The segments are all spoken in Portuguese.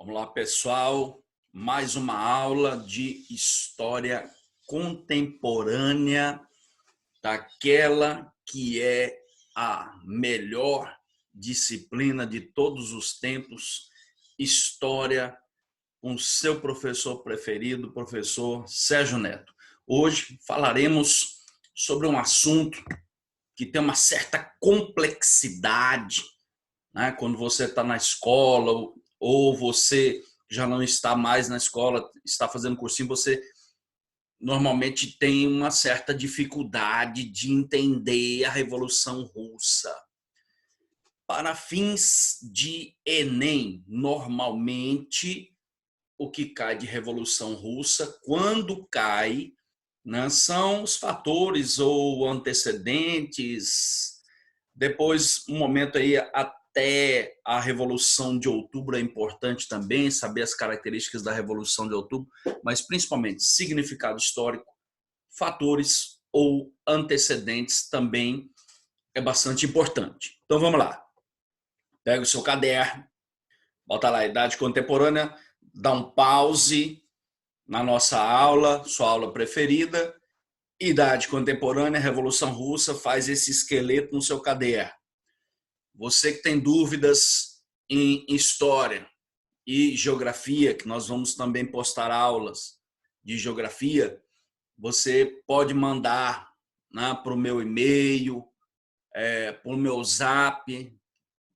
Vamos lá, pessoal. Mais uma aula de história contemporânea, daquela que é a melhor disciplina de todos os tempos, história, com seu professor preferido, professor Sérgio Neto. Hoje falaremos sobre um assunto que tem uma certa complexidade, né? Quando você está na escola ou você já não está mais na escola, está fazendo cursinho, você normalmente tem uma certa dificuldade de entender a Revolução Russa. Para fins de Enem, normalmente o que cai de Revolução Russa, quando cai, né, são os fatores ou antecedentes. Depois, um momento aí até a Revolução de Outubro é importante também, saber as características da Revolução de Outubro, mas principalmente significado histórico, fatores ou antecedentes também é bastante importante. Então vamos lá. Pega o seu caderno, bota lá a Idade Contemporânea, dá um pause na nossa aula, sua aula preferida, Idade Contemporânea, Revolução Russa, faz esse esqueleto no seu caderno. Você que tem dúvidas em história e geografia, que nós vamos também postar aulas de geografia, você pode mandar, né, para o meu e-mail, para o meu zap.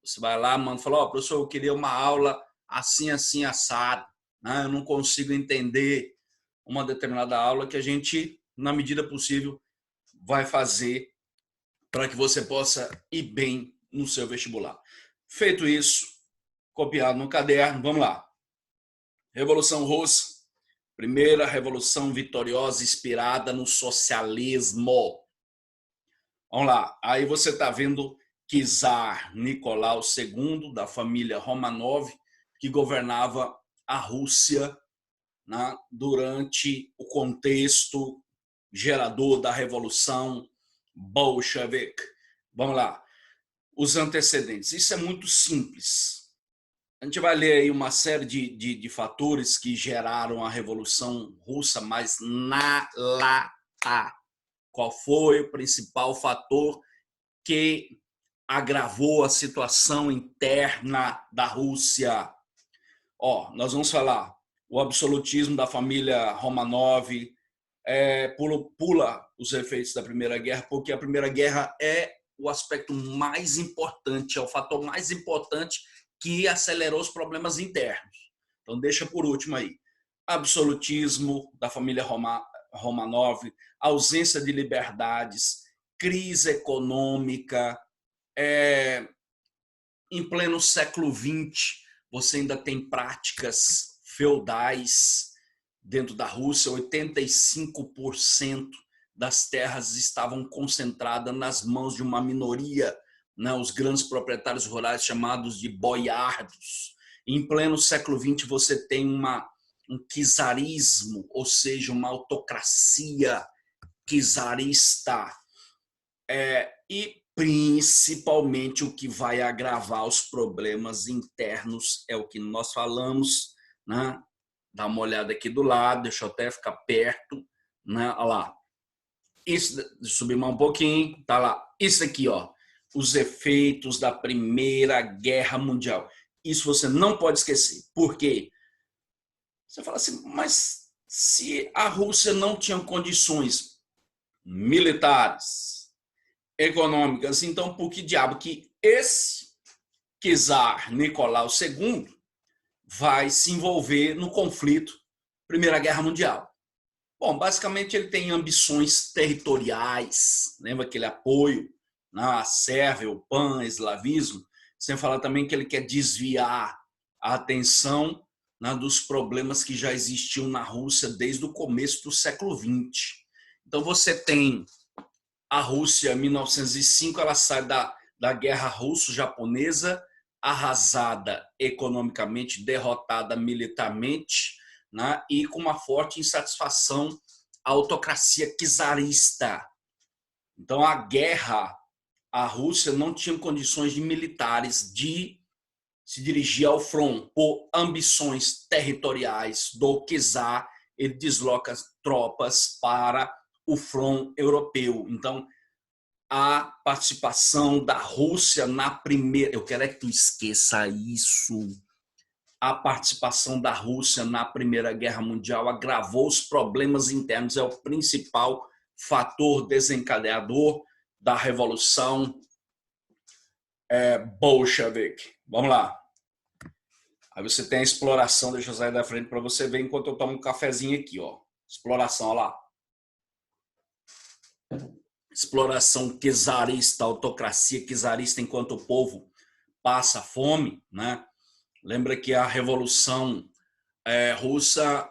Você vai lá, manda, fala: "Ó, professor, eu queria uma aula assim, assim, assado, né? Eu não consigo entender uma determinada aula", que a gente, na medida possível, vai fazer para que você possa ir bem no seu vestibular. Feito isso, copiado no caderno, vamos lá. Revolução Russa, primeira revolução vitoriosa inspirada no socialismo. Vamos lá, aí você está vendo Czar Nicolau II, da família Romanov, que governava a Rússia, né, durante o contexto gerador da Revolução Bolchevique. Vamos lá. Os antecedentes. Isso é muito simples. A gente vai ler aí uma série de fatores que geraram a Revolução Russa, mas na lata. Qual foi o principal fator que agravou a situação interna da Rússia? Nós vamos falar o absolutismo da família Romanov, pula os efeitos da Primeira Guerra, porque a Primeira Guerra é o aspecto mais importante, é o fator mais importante que acelerou os problemas internos. Então, deixa por último aí. Absolutismo da família Romanov, ausência de liberdades, crise econômica. Em pleno século XX, você ainda tem práticas feudais dentro da Rússia. 85% das terras estavam concentradas nas mãos de uma minoria, né? Os grandes proprietários rurais, chamados de boiardos. Em pleno século XX, você tem um czarismo, ou seja, uma autocracia czarista. E principalmente o que vai agravar os problemas internos é o que nós falamos, né? Dá uma olhada aqui do lado, deixa eu até ficar perto, né? Olha lá. Isso, subir mais um pouquinho, tá lá. Isso aqui, ó, os efeitos da Primeira Guerra Mundial. Isso você não pode esquecer. Por quê? Você fala assim, mas se a Rússia não tinha condições militares, econômicas, então por que diabo que esse czar Nicolau II vai se envolver no conflito Primeira Guerra Mundial? Bom, basicamente ele tem ambições territoriais, lembra aquele apoio na Sérvia, o pan-eslavismo, sem falar também que ele quer desviar a atenção, né, dos problemas que já existiam na Rússia desde o começo do século XX. Então você tem a Rússia, em 1905, ela sai da guerra russo-japonesa, arrasada economicamente, derrotada militarmente, né, e com uma forte insatisfação à autocracia czarista. Então, a guerra, a Rússia não tinha condições de militares de se dirigia ao front por ambições territoriais do czar, ele desloca tropas para o front europeu. Então, a participação da Rússia na primeira... Eu quero é que tu esqueça isso. A participação da Rússia na Primeira Guerra Mundial agravou os problemas internos, é o principal fator desencadeador da Revolução Bolchevique. Vamos lá. Aí você tem a exploração, deixa eu sair da frente para você ver enquanto eu tomo um cafezinho aqui, ó. Exploração, olha lá. Exploração czarista, autocracia czarista enquanto o povo passa fome, né? Lembra que a Revolução Russa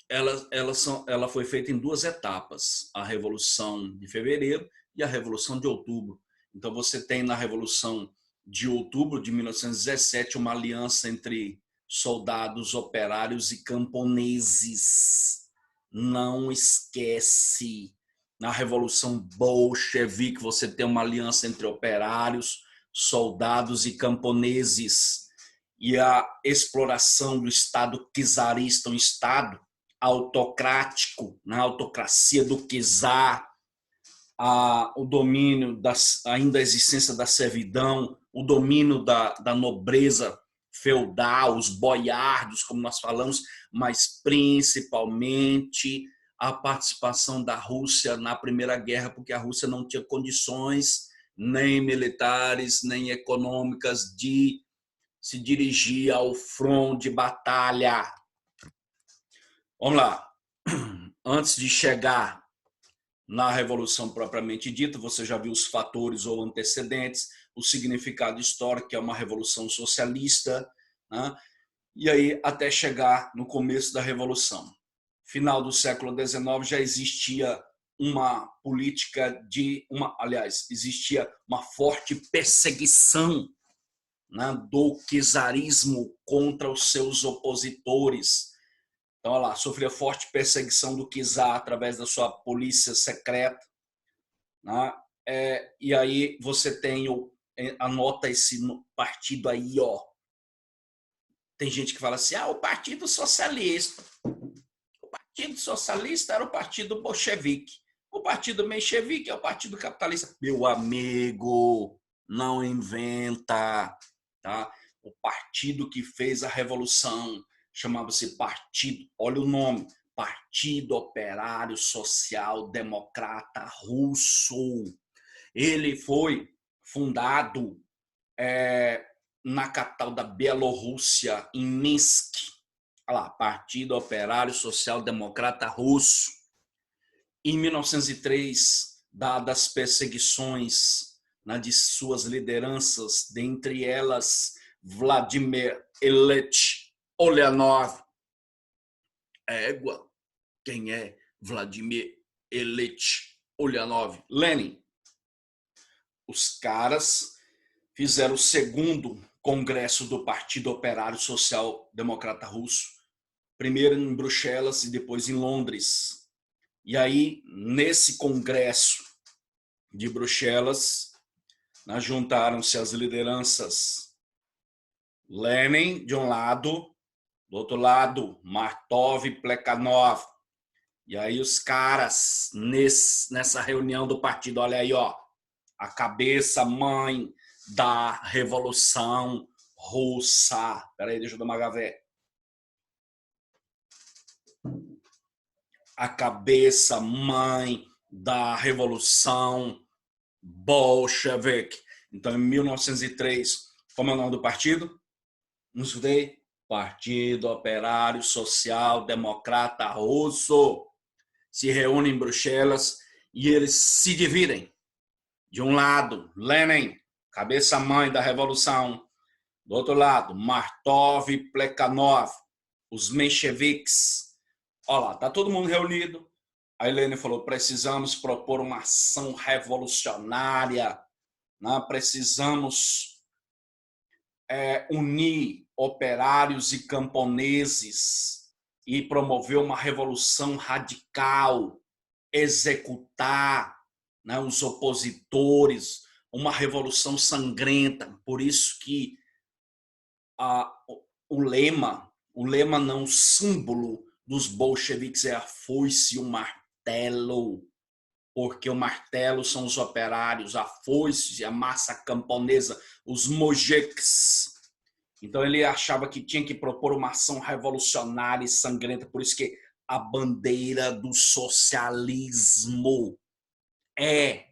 ela foi feita em duas etapas, a Revolução de Fevereiro e a Revolução de Outubro. Então você tem na Revolução de Outubro de 1917 uma aliança entre soldados, operários e camponeses. Não esquece. Na Revolução Bolchevique você tem uma aliança entre operários, soldados e camponeses. E a exploração do Estado czarista, um Estado autocrático, na autocracia do czar, o domínio, ainda a existência da servidão, o domínio da nobreza feudal, os boiardos, como nós falamos, mas principalmente a participação da Rússia na Primeira Guerra, porque a Rússia não tinha condições nem militares, nem econômicas de se dirigir ao front de batalha. Vamos lá. Antes de chegar na Revolução propriamente dita, você já viu os fatores ou antecedentes, o significado histórico, que é uma revolução socialista, né? E aí até chegar no começo da Revolução. Final do século XIX já existia uma política existia uma forte perseguição, né, do czarismo contra os seus opositores. Então, olha lá, sofria forte perseguição do czar através da sua polícia secreta, né? E aí você tem, anota esse partido aí, ó. Tem gente que fala assim, o Partido Socialista. O Partido Socialista era o Partido Bolchevique. O Partido Menchevique é o Partido Capitalista. Meu amigo, não inventa, tá? O partido que fez a Revolução chamava-se Partido, olha o nome, Partido Operário Social Democrata Russo. Ele foi fundado na capital da Bielorrússia, em Minsk. Olha lá, Partido Operário Social Democrata Russo. Em 1903, dadas as perseguições, né, de suas lideranças, dentre elas Vladimir Ilyich Ulyanov. Égua, quem é Vladimir Ilyich Ulyanov? Lenin. Os caras fizeram o segundo congresso do Partido Operário Social Democrata Russo, primeiro em Bruxelas e depois em Londres. E aí, nesse congresso de Bruxelas, juntaram-se as lideranças Lenin, de um lado, do outro lado, Martov e Plekhanov. E aí os caras, nessa reunião do partido, olha aí, ó, a cabeça mãe da Revolução Russa. Espera aí, deixa eu dar uma gavé. A cabeça mãe da Revolução Bolchevique. Então, em 1903, como é o nome do partido? Não estudei? Partido Operário Social Democrata Russo. Se reúnem em Bruxelas e eles se dividem. De um lado, Lenin, cabeça-mãe da Revolução. Do outro lado, Martov e Plekhanov, os mencheviques. Olha lá, está todo mundo reunido. A Helene falou, precisamos propor uma ação revolucionária, né? Precisamos unir operários e camponeses e promover uma revolução radical, executar, né, os opositores, uma revolução sangrenta. Por isso que o lema não, o símbolo dos bolcheviques é a foice e o martelo, porque o martelo são os operários, a foice, a massa camponesa, os mojeques. Então ele achava que tinha que propor uma ação revolucionária e sangrenta, por isso que a bandeira do socialismo é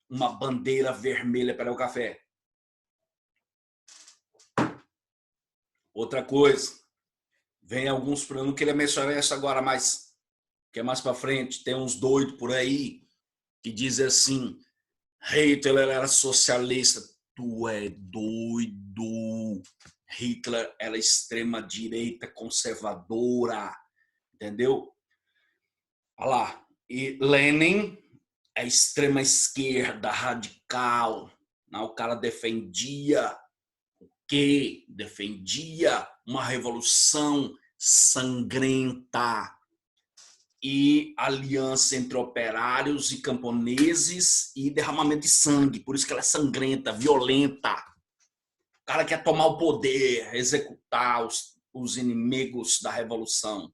uma bandeira vermelha para o café. Outra coisa, vem alguns, eu não queria mencionar isso agora, mas que é mais para frente, tem uns doidos por aí que dizem assim, Hitler era socialista. Tu é doido. Hitler era extrema-direita conservadora, entendeu? Olha lá. E Lenin é extrema-esquerda, radical. O cara defendia uma revolução sangrenta e aliança entre operários e camponeses e derramamento de sangue. Por isso que ela é sangrenta, violenta. O cara quer tomar o poder, executar os inimigos da revolução.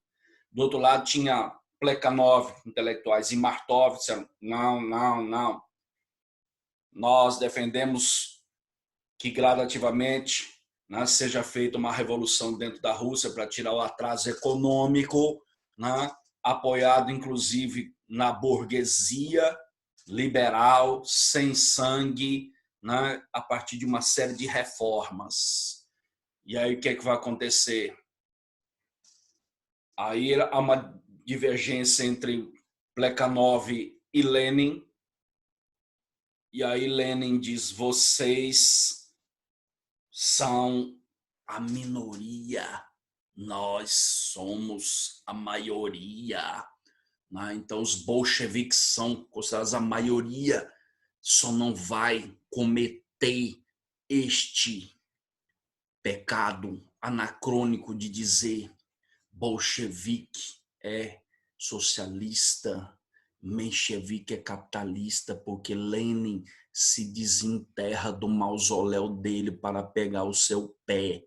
Do outro lado tinha Plekhanov, intelectuais, e Martov disseram, não. Nós defendemos que gradativamente seja feita uma revolução dentro da Rússia para tirar o atraso econômico, apoiado inclusive na burguesia liberal, sem sangue, a partir de uma série de reformas. E aí o que é que vai acontecer? Aí há uma divergência entre Plekhanov e Lenin, e aí Lenin diz, vocês são a minoria, nós somos a maioria. Então, os bolcheviques são considerados a maioria, só não vai cometer este pecado anacrônico de dizer bolchevique é socialista, menchevique é capitalista, porque Lenin se desenterra do mausoléu dele para pegar o seu pé,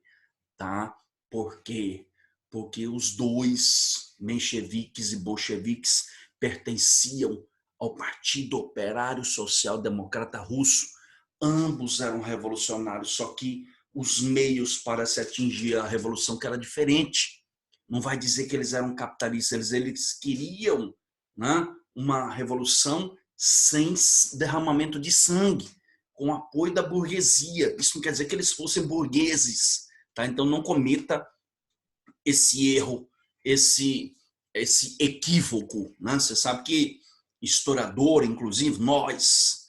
tá? Por quê? Porque os dois, mencheviques e bolcheviques, pertenciam ao Partido Operário Social Democrata Russo. Ambos eram revolucionários, só que os meios para se atingir a revolução que era diferente. Não vai dizer que eles eram capitalistas, eles queriam uma revolução sem derramamento de sangue, com apoio da burguesia. Isso não quer dizer que eles fossem burgueses, tá? Então não cometa esse erro, esse equívoco. Você sabe que historiador, inclusive nós,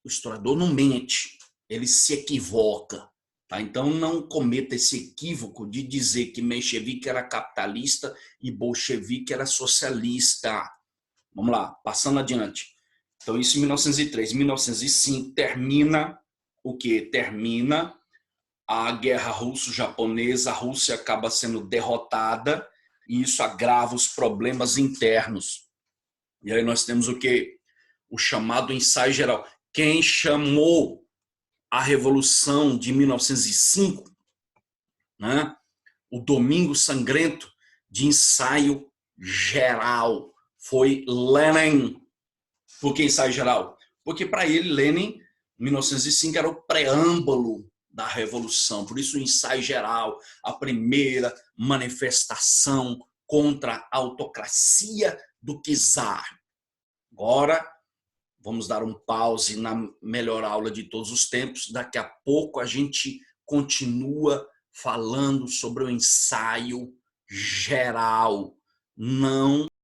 o historiador não mente, ele se equivoca. Tá? Então não cometa esse equívoco de dizer que menchevique era capitalista e bolchevique era socialista. Vamos lá, passando adiante. Então isso em 1903. Em 1905 termina o quê? Termina a guerra russo-japonesa, a Rússia acaba sendo derrotada e isso agrava os problemas internos. E aí nós temos o quê? O chamado ensaio geral. Quem chamou a Revolução de 1905, o Domingo Sangrento, de ensaio geral, foi Lenin. Por que ensaio geral? Porque para ele, Lenin, 1905, era o preâmbulo da Revolução. Por isso, o ensaio geral, a primeira manifestação contra a autocracia do czar. Agora, vamos dar um pause na melhor aula de todos os tempos. Daqui a pouco a gente continua falando sobre o ensaio geral. Não